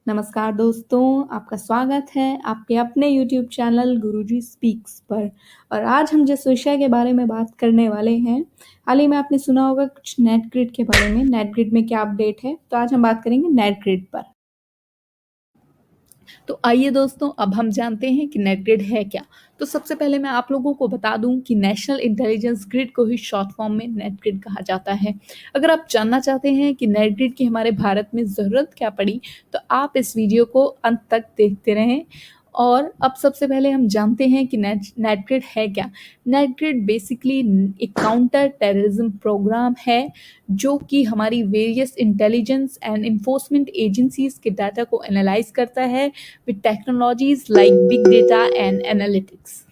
नमस्कार दोस्तों, आपका स्वागत है आपके अपने यूट्यूब चैनल गुरुजी स्पीक्स पर। और आज हम जिस विषय के बारे में बात करने वाले हैं, हाल ही में आपने सुना होगा कुछ नेट ग्रिड के बारे में। नेट ग्रिड में क्या अपडेट है, तो आज हम बात करेंगे नेट ग्रिड पर। तो आइए दोस्तों, अब हम जानते हैं कि नेट ग्रिड है क्या। तो सबसे पहले मैं आप लोगों को बता दूं कि नेशनल इंटेलिजेंस ग्रिड को ही शॉर्ट फॉर्म में नेट ग्रिड कहा जाता है। अगर आप जानना चाहते हैं कि नेट ग्रिड की हमारे भारत में ज़रूरत क्या पड़ी, तो आप इस वीडियो को अंत तक देखते रहें। और अब सबसे पहले हम जानते हैं कि नेट ग्रिड है क्या। नेट ग्रिड बेसिकली एक काउंटर टेररिज्म प्रोग्राम है जो कि हमारी various intelligence and enforcement agencies के डाटा को एनालाइज करता है with technologies like big data and analytics।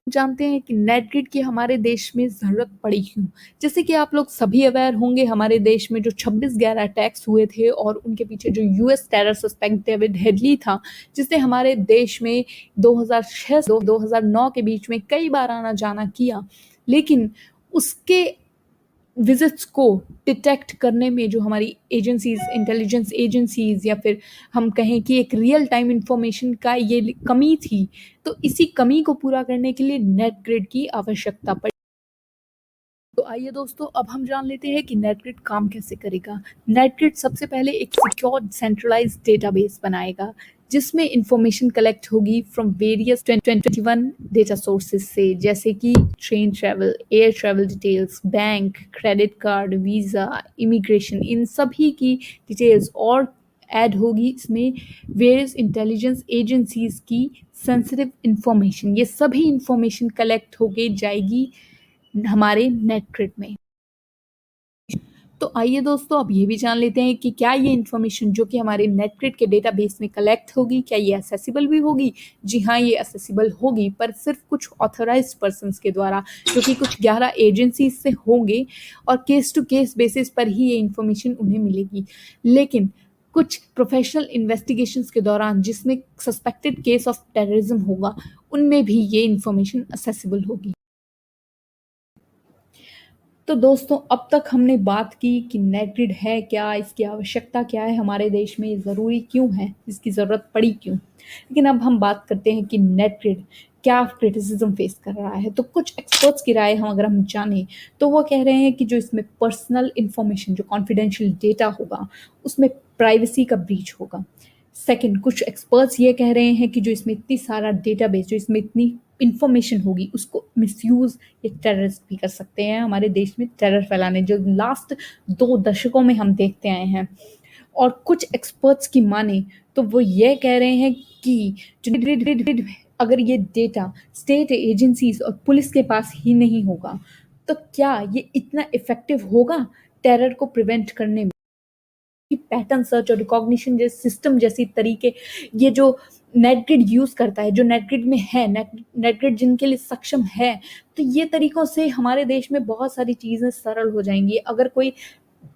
जानते हैं कि नेट ग्रिड की हमारे देश में ज़रूरत पड़ी क्यों। जैसे कि आप लोग सभी अवेयर होंगे, हमारे देश में जो 26/11 अटैक्स हुए थे और उनके पीछे जो US terror suspect David Headley था, जिसने हमारे देश में 2006 से 2009 के बीच में कई बार आना जाना किया, लेकिन उसके विजिट्स को डिटेक्ट करने में जो हमारी एजेंसीज, इंटेलिजेंस एजेंसीज, या फिर हम कहें कि एक रियल टाइम इंफॉर्मेशन का ये कमी थी, तो इसी कमी को पूरा करने के लिए नेट ग्रिड की आवश्यकता पड़ी। तो आइए दोस्तों, अब हम जान लेते हैं कि नेट ग्रिड काम कैसे करेगा। नेट ग्रिड सबसे पहले एक सिक्योर सेंट्रलाइज्ड डेटाबेस बनाएगा जिसमें इंफॉर्मेशन कलेक्ट होगी फ्रॉम वेरियस 21 डेटा सोर्सेज से, जैसे कि train travel, air travel details, bank, credit card, visa, immigration, इन सभी की डिटेल्स। और ऐड होगी इसमें वेरियस इंटेलिजेंस एजेंसीज की सेंसिटिव इंफॉर्मेशन। ये सभी इंफॉर्मेशन कलेक्ट होके जाएगी हमारे नेट ग्रिड में। तो आइए दोस्तों, अब ये भी जान लेते हैं कि क्या ये इन्फॉर्मेशन जो कि हमारे नेट ग्रिड के डेटाबेस में कलेक्ट होगी, क्या ये एक्सेसिबल भी होगी। जी हाँ, ये एक्सेसिबल होगी, पर सिर्फ कुछ ऑथराइज्ड पर्सन्स के द्वारा, जो कि कुछ 11 एजेंसीज से होंगे, और केस टू केस बेसिस पर ही ये इन्फॉर्मेशन उन्हें मिलेगी। लेकिन कुछ प्रोफेशनल इन्वेस्टिगेशंस के दौरान जिसमें सस्पेक्टेड केस ऑफ टेररिज्म होगा, उनमें भी ये इन्फॉर्मेशन एक्सेसिबल होगी। तो दोस्तों, अब तक हमने बात की कि नेट ग्रिड है क्या, इसकी आवश्यकता क्या है, हमारे देश में ज़रूरी क्यों है, इसकी ज़रूरत पड़ी क्यों। लेकिन अब हम बात करते हैं कि नेट ग्रिड क्या क्रिटिसिज्म फेस कर रहा है। तो कुछ एक्सपर्ट्स की राय हम अगर हम जानें, तो वो कह रहे हैं कि जो इसमें पर्सनल इंफॉर्मेशन, जो कॉन्फिडेंशियल डेटा होगा, उसमें प्राइवेसी का ब्रीच होगा। सेकंड, कुछ एक्सपर्ट्स ये कह रहे हैं कि जो इसमें इतनी सारा डेटाबेस, जो इसमें इतनी इंफॉर्मेशन होगी, उसको मिसयूज ये टेररिस्ट भी कर सकते हैं, हमारे देश में टेरर फैलाने, जो लास्ट 2 दशकों में हम देखते आए हैं। और कुछ एक्सपर्ट्स की माने तो वो ये कह रहे हैं कि जो अगर ये डेटा स्टेट एजेंसीज और पुलिस के पास ही नहीं होगा, तो क्या ये इतना इफेक्टिव होगा टेरर को प्रिवेंट करने में। पैटर्न सर्च और रिकॉग्निशन जैसे सिस्टम जैसी तरीके, ये जो नेट ग्रिड यूज करता है, जो नेट ग्रिड में है, नेट ग्रिड जिनके लिए सक्षम है, तो ये तरीकों से हमारे देश में बहुत सारी चीजें सरल हो जाएंगी। अगर कोई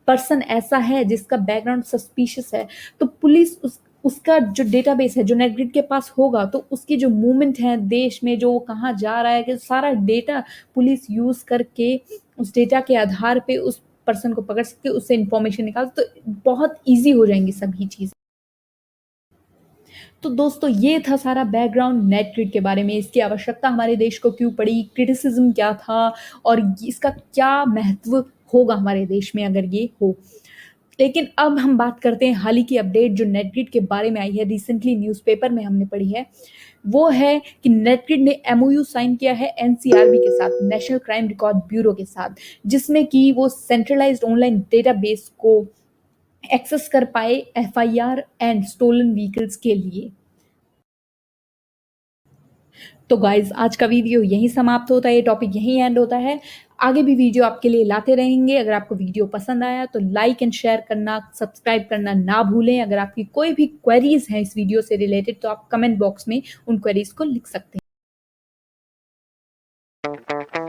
पर्सन ऐसा है जिसका बैकग्राउंड सस्पिशियस है, तो पुलिस उसका जो डेटाबेस है, जो नेट ग्रिड के पास होगा, तो उसकी जो मूवमेंट है देश में, जो वो कहाँ जा रहा है, कि सारा डेटा पुलिस यूज करके उस डेटा के आधार पे उस पर्सन को पकड़ सकते, उससे इंफॉर्मेशन निकाल, तो बहुत इजी हो जाएंगी सभी चीजें। तो दोस्तों, ये था सारा बैकग्राउंड नेट ग्रिड के बारे में, इसकी आवश्यकता हमारे देश को क्यों पड़ी, क्रिटिसिज्म क्या था, और इसका क्या महत्व होगा हमारे देश में अगर ये हो। लेकिन अब हम बात करते हैं हाल ही की अपडेट जो नेट ग्रिड के बारे में आई है, रिसेंटली न्यूज़पेपर में हमने पढ़ी है। वो है कि नेट ग्रिड ने एमओयू साइन किया है एनसीआरबी के साथ, नेशनल क्राइम रिकॉर्ड ब्यूरो के साथ, जिसमें कि वो सेंट्रलाइज्ड ऑनलाइन डेटाबेस को एक्सेस कर पाए एफआईआर एंड स्टोलन व्हीकल्स के लिए। तो गाइज, आज का वीडियो यहीं समाप्त होता है, ये टॉपिक यहीं एंड होता है। आगे भी वीडियो आपके लिए लाते रहेंगे। अगर आपको वीडियो पसंद आया तो लाइक एंड शेयर करना, सब्सक्राइब करना ना भूलें। अगर आपकी कोई भी क्वेरीज हैं इस वीडियो से रिलेटेड, तो आप कमेंट बॉक्स में उन क्वेरीज को लिख सकते हैं।